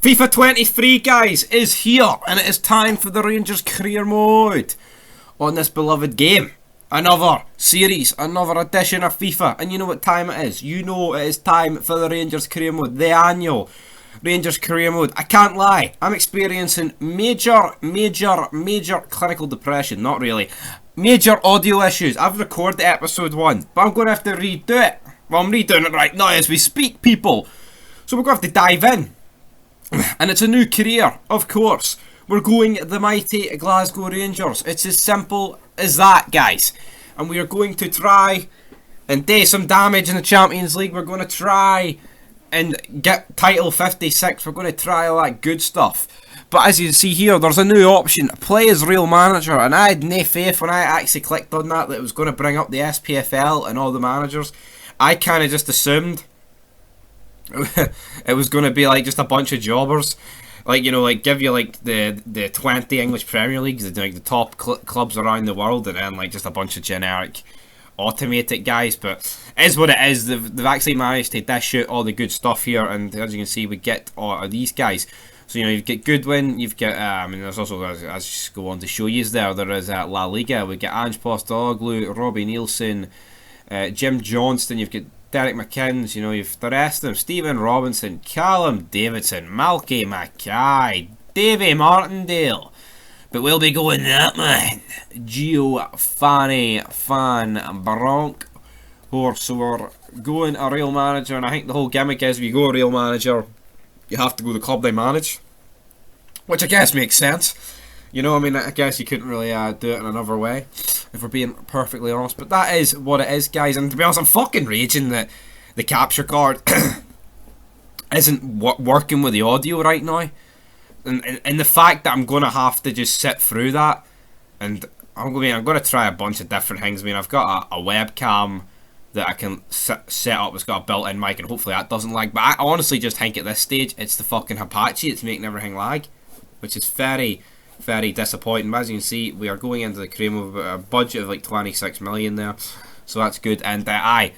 FIFA 23, guys, is here, and it is time for the Rangers career mode on this beloved game. Another series, another edition of FIFA, and you know what time it is. You know it is time for the Rangers career mode, the annual Rangers career mode. I can't lie, I'm experiencing major clinical depression. Not really. Major audio issues. I've recorded episode 1, but I'm going to have to redo it. Well, I'm redoing it right now as we speak, people. So we're going to have to dive in. And it's a new career, of course. We're going the mighty Glasgow Rangers. It's as simple as that, guys. And we are going to try and do some damage in the Champions League. We're going to try and get title 56. We're going to try all that good stuff. But as you see here, there's a new option. Play as real manager. And I had no faith when I actually clicked on that it was going to bring up the SPFL and all the managers. I kind of just assumed it was going to be like just a bunch of jobbers, like, you know, like give you like the 20 English Premier Leagues, like the top clubs around the world, and then like just a bunch of generic automated guys. But it is what it is. They've actually managed to dish out all the good stuff here, and as you can see, we get all of these guys. So, you know, you've got Goodwin, you've got I mean, there's also, as I just go on to show you, there is La Liga. We get Ange Postecoglou, Robbie Nielsen, Jim Johnston. You've got Derek McKinns, you know, you've the rest of them, Stephen Robinson, Callum Davidson, Malky Mackay, Davy Martindale. But we'll be going that man, Gio Fan Bronk. So we're going a real manager, and I think the whole gimmick is if you go a real manager, you have to go the club they manage. Which I guess makes sense. You know, I mean, I guess you couldn't really do it in another way, if we're being perfectly honest. But that is what it is, guys. And to be honest, I'm fucking raging that the capture card isn't working with the audio right now. And the fact that I'm going to have to just sit through that. And I'm going to try a bunch of different things. I mean, I've got a webcam that I can set up. It's got a built-in mic, and hopefully that doesn't lag. But I honestly just think at this stage, it's the fucking Apache that's making everything lag. Which is very disappointing. But as you can see, we are going into the cream of a budget of like 26 million there, so that's good. And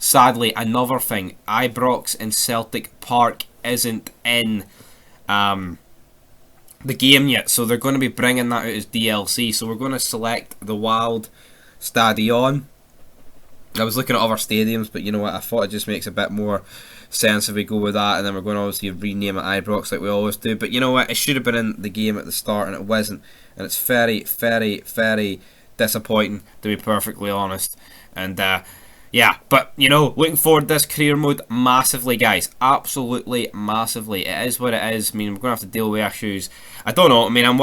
sadly, another thing, Ibrox in Celtic Park isn't in the game yet, so they're going to be bringing that out as DLC. So we're going to select the Wild Stadion. I was looking at other stadiums, but you know what, I thought it just makes a bit more sense if we go with that, and then we're going to obviously rename it Ibrox like we always do. But you know what, it should have been in the game at the start, and it wasn't, and it's very disappointing, to be perfectly honest. And yeah, but you know, looking forward to this career mode massively, guys, absolutely massively. It is what it is. I mean, we're going to have to deal with issues. I don't know, I mean, I'm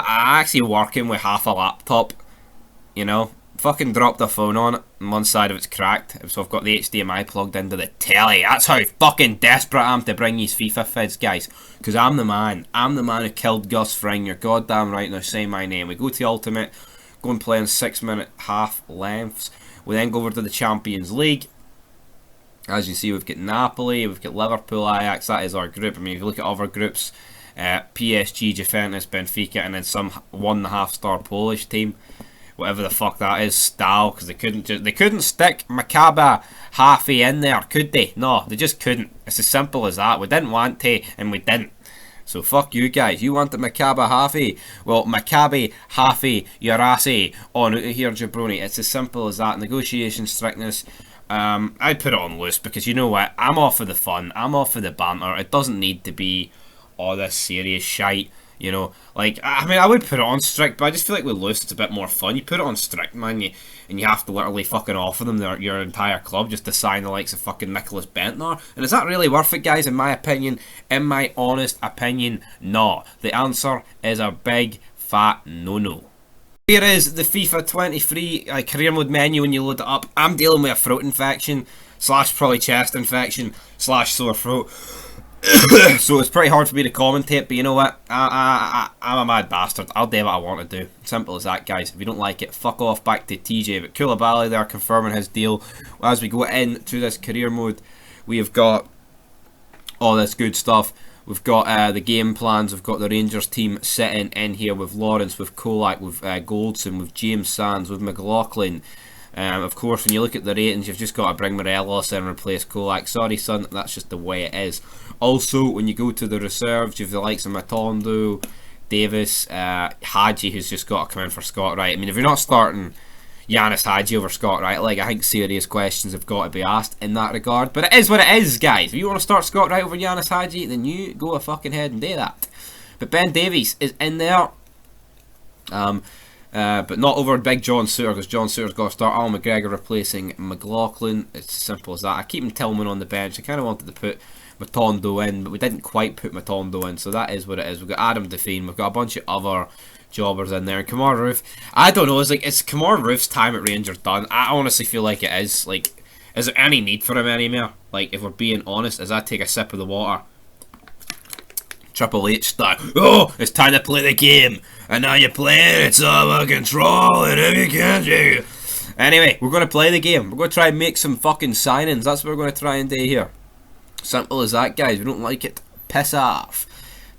actually working with half a laptop, you know. Fucking dropped a phone on it, and one side of it's cracked, so I've got the HDMI plugged into the telly. That's how fucking desperate I am to bring these FIFA vids, guys. Because I'm the man who killed Gus Fring. You're goddamn right, now say my name. We go to Ultimate, go and play in 6-minute half lengths. We then go over to the Champions League. As you see, we've got Napoli, we've got Liverpool, Ajax. That is our group. I mean, if you look at other groups, PSG, Juventus, Benfica, and then some 1.5-star Polish team. Whatever the fuck that is, style, because they couldn't stick Maccabi Haifa in there, could they? No, they just couldn't. It's as simple as that. We didn't want to, and we didn't. So fuck you guys. You wanted Maccabi Haifa? Well, Maccabi Haifa, your assy on out of here, jabroni. It's as simple as that. Negotiation strictness. I'd put it on loose, because you know what? I'm off for the fun. I'm off for the banter. It doesn't need to be all this serious shite. You know, like, I mean, I would put it on strict, but I just feel like with loose, it's a bit more fun. You put it on strict, man, and you have to literally fucking offer them your entire club just to sign the likes of fucking Nicholas Bentner. And is that really worth it, guys? In my opinion, in my honest opinion, no. The answer is a big, fat no-no. Here is the FIFA 23 career mode menu when you load it up. I'm dealing with a throat infection, / probably chest infection, / sore throat. So it's pretty hard for me to commentate, but you know what? I'm a mad bastard. I'll do what I want to do. Simple as that, guys. If you don't like it, fuck off back to TJ. But Koulibaly there confirming his deal. As we go into this career mode, we have got all this good stuff. We've got the game plans. We've got the Rangers team sitting in here with Lawrence, with Kolak, with Goldson, with James Sands, with McLaughlin, Of course, when you look at the ratings, you've just got to bring Morelos in and replace Kolak. Sorry, son, that's just the way it is. Also, when you go to the reserves, you've the likes of Matondo, Davis, Hadji, who's just got to come in for Scott Wright. I mean, if you're not starting Yanis Hadji over Scott Wright, like, I think serious questions have got to be asked in that regard. But it is what it is, guys. If you want to start Scott Wright over Yanis Hadji, then you go a fucking head and do that. But Ben Davies is in there. But not over Big John Suter, because John Suter's got to start. Al McGregor replacing McLaughlin. It's as simple as that. I keep him Tillman on the bench. I kind of wanted to put Matondo in, but we didn't quite put Matondo in, so that is what it is. We've got Adam Define, we've got a bunch of other jobbers in there, and Kamar Roof. I don't know, is Kamar Roof's time at Rangers done? I honestly feel like it is. Like, is there any need for him anymore? Like, if we're being honest, as I take a sip of the water, Triple H style. Oh, it's time to play the game, and now you're playing. It's all about control, and if you can't, you. Anyway, we're going to play the game. We're going to try and make some fucking signings. That's what we're going to try and do here. Simple as that, guys. We don't like it, piss off.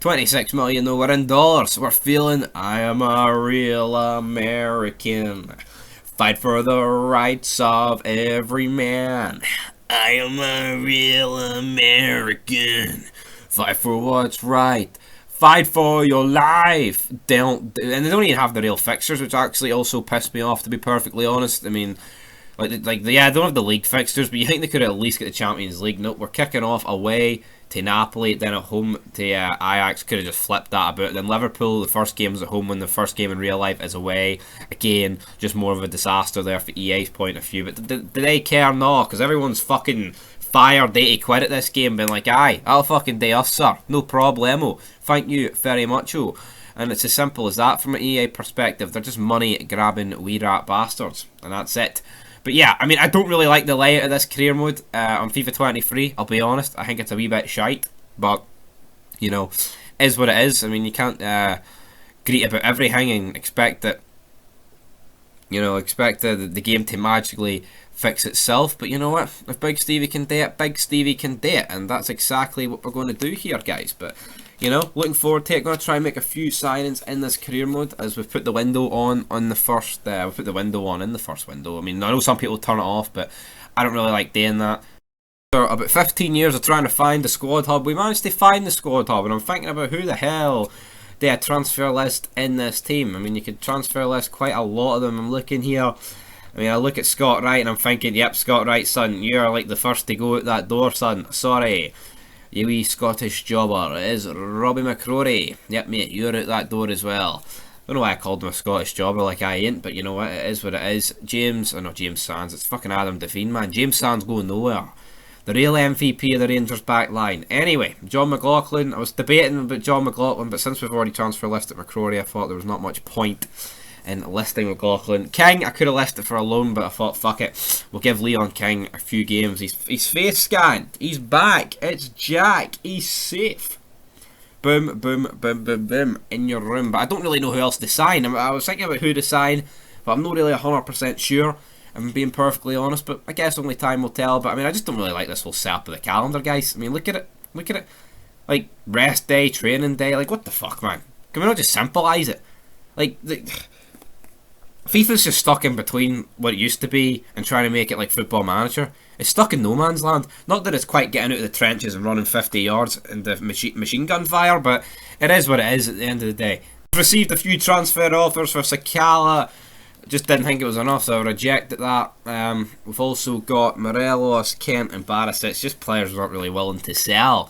26 million though, we're in dollars. We're feeling, I am a real American. Fight for the rights of every man. I am a real American. Fight for what's right. Fight for your life. And they don't even have the real fixtures, which actually also pissed me off, to be perfectly honest. I mean, yeah, they don't have the league fixtures, but you think they could at least get the Champions League. Nope, we're kicking off away to Napoli, then at home to Ajax. Could have just flipped that about. Then Liverpool, the first game is at home, when the first game in real life is away. Again, just more of a disaster there for EA's point of view. But do they care? No, because everyone's fucking fired 80 quid at this game, being like, aye, I'll fucking do us, sir. No problemo. Thank you very much, oh. And it's as simple as that from an EA perspective. They're just money grabbing wee rat bastards, and that's it. But yeah, I mean, I don't really like the layout of this career mode on FIFA 23, I'll be honest. I think it's a wee bit shite, but, you know, is what it is. I mean, you can't greet about everything and expect that, you know, expect the game to magically fix itself. But you know what? If Big Stevie can do it, Big Stevie can do it. And that's exactly what we're going to do here, guys. But, you know, looking forward to it. Going to try and make a few signings in this career mode, as we've put the window on the first. We put the window on in the first window. I mean, I know some people turn it off, but I don't really like doing that. After about 15 years of trying to find the squad hub, we managed to find the squad hub, and I'm thinking about who the hell do I transfer list in this team. I mean, you could transfer list quite a lot of them. I'm looking here. I mean, I look at Scott Wright and I'm thinking, yep, Scott Wright, son, you're like the first to go out that door, son. Sorry. You wee Scottish jobber. It is Robbie McCrory. Yep, mate, you're out that door as well. I don't know why I called him a Scottish jobber like I ain't, but you know what, it is what it is. Not James Sands, it's fucking Adam Devine, man. James Sands going nowhere. The real MVP of the Rangers back line. Anyway, John McLaughlin. I was debating about John McLaughlin, but since we've already transfer listed McCrory, I thought there was not much point in listing McLaughlin. King, I could have listed for a loan, but I thought, fuck it. We'll give Leon King a few games. He's face scanned. He's back. It's Jack. He's safe. Boom, boom, boom, boom, boom. In your room. But I don't really know who else to sign. I was thinking about who to sign, but I'm not really 100% sure. I'm being perfectly honest, but I guess only time will tell. But I mean, I just don't really like this whole setup of the calendar, guys. I mean, look at it. Look at it. Like, rest day, training day. Like, what the fuck, man? Can we not just simplise it? Like, FIFA's just stuck in between what it used to be and trying to make it like Football Manager. It's stuck in no man's land. Not that it's quite getting out of the trenches and running 50 yards into machine gun fire, but it is what it is at the end of the day. We've received a few transfer offers for Sakala. Just didn't think it was enough, so I rejected that. We've also got Morelos, Kent and Barisic. It's just players we're not really willing to sell,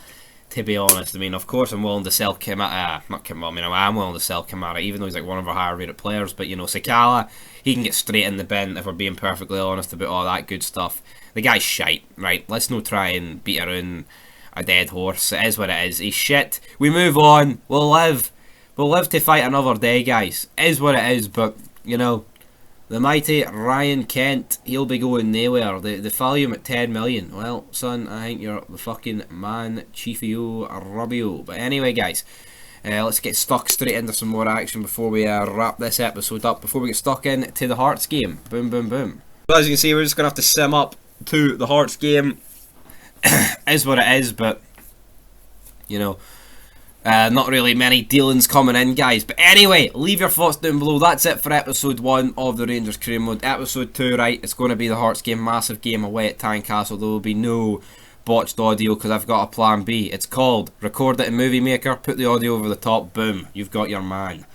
to be honest. I mean, of course I'm willing to sell Kamara. I am willing to sell Kamara, even though he's like one of our higher rated players. But, you know, Sakala, he can get straight in the bin if we're being perfectly honest about all that good stuff. The guy's shite, right? Let's not try and beat around a dead horse. It is what it is. He's shit. We move on. We'll live. We'll live to fight another day, guys. It is what it is, but, you know, the mighty Ryan Kent, he'll be going nowhere. The value at 10 million. Well, son, I think you're the fucking man, Chiefio Rubio. But anyway, guys, let's get stuck straight into some more action before we wrap this episode up. Before we get stuck into the Hearts game. Boom, boom, boom. So as you can see, we're just going to have to sim up to the Hearts game. Is what it is, but, you know, Not really many dealings coming in, guys. But anyway, leave your thoughts down below. That's it for episode 1 of the Rangers career mode. Episode 2, right, it's going to be the Hearts game, massive game away at Tynecastle. There will be no botched audio because I've got a plan B. It's called record it in Movie Maker, put the audio over the top, boom, you've got your man.